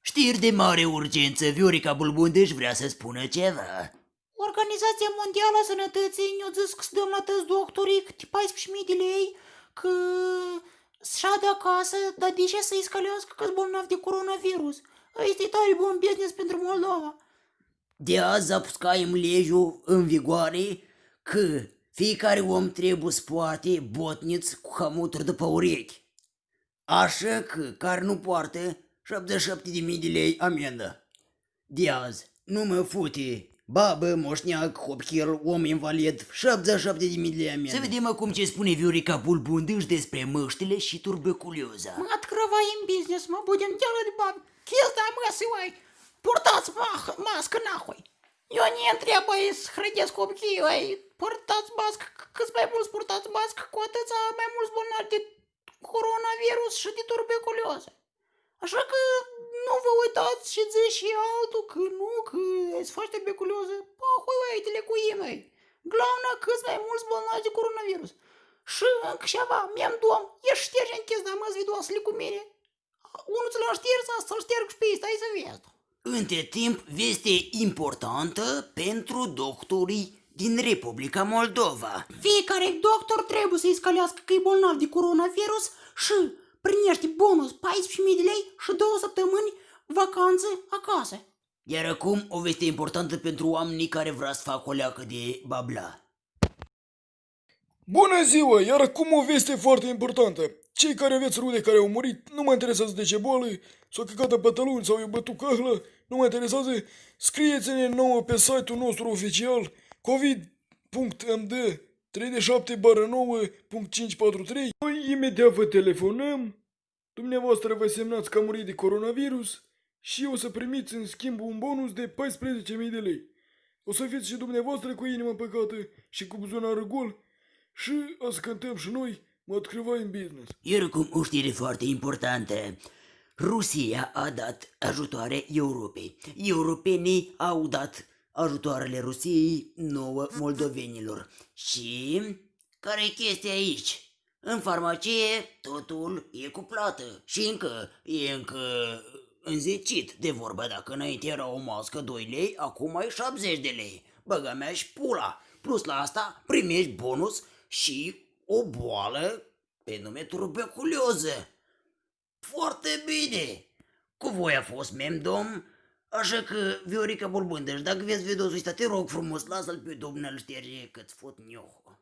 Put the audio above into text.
Știri de mare urgență, Viorica Bulbundeș vrea să spună ceva. Organizația Mondială a Sănătății ne-a zis că să dăm la toți doctorii câte 14.000 de lei, că șadă acasă, dar de ce să-i scălească că-s bolnavi de coronavirus? Ăsta e tare bun business pentru Moldova. De azi apucăm legea în vigoare că fiecare om trebuie să poarte botniți cu hamuturi după urechi. Așa că care nu poartă 77.000 de lei amendă. De azi nu mă fute babă, moșneac, copil, om invalid, 77.000 de lei amendă. Să vedem acum ce spune Viorica Bulbundeș despre măștile și tuberculoza. Mă открывай în business, mă будем делать баб. Chestia mă să ой, purtați mască nahoi. Eu ne întreb, să hrădesc copiii, purtați mască, cât mai mulți purtați mască, cu atâția mai mulți bolnavi de coronavirus și de tuberculoză. Așa că nu vă uitați și zici și altul că nu, că îți faci tuberculoză. Pahoi, uite-le cu ei, măi. Главное, cât mai mulți bolnavi de coronavirus. Și încă ceva, mi-am domn, ești șterge închis, dar mă-ți vidosile cu mine. Unul ți l-a șters, să-l șterg și pe ei, stai să vezi. Între timp, veste importantă pentru doctorii din Republica Moldova. Fiecare doctor trebuie să-i scălească că e bolnav de coronavirus și primește bonus 14.000 de lei și 2 săptămâni vacanță acasă. Iar acum o veste importantă pentru oamenii care vrea să facă o leacă de babla. Bună ziua! Iar acum o veste foarte importantă. Cei care aveți rude care au murit, nu mă interesează de ce boală, s-au căcat în pantaloni sau i-au bătut cahlă, nu mă interesează, scrieți-ne nouă pe site-ul nostru oficial covid.md 37/9.543. Noi imediat vă telefonăm, dumneavoastră vă semnați că a murit de coronavirus și o să primiți în schimb un bonus de 14.000 de lei. O să fiți și dumneavoastră cu inima păcată și cu buzunarul gol și o să cântăm și noi mă открывай în business. Iar acum o știre foarte importantă. Rusia a dat ajutoare Europei. Europenii au dat ajutoarele Rusiei nouă moldovenilor. Și care e chestia aici? În farmacie totul e cu plată și încă înzecit de vorbă. Dacă înainte era o mască 2 lei, acum e 70 de lei. Băga mea și pula. Plus la asta primești bonus și o boală pe nume tuberculoză. Foarte bine! Cu voi a fost mem-dom, așa că, Viorica Bulbundeș, dacă vezi videoul ăsta, te rog frumos, lasă-l pe domnul șterge că-ți fut niohul.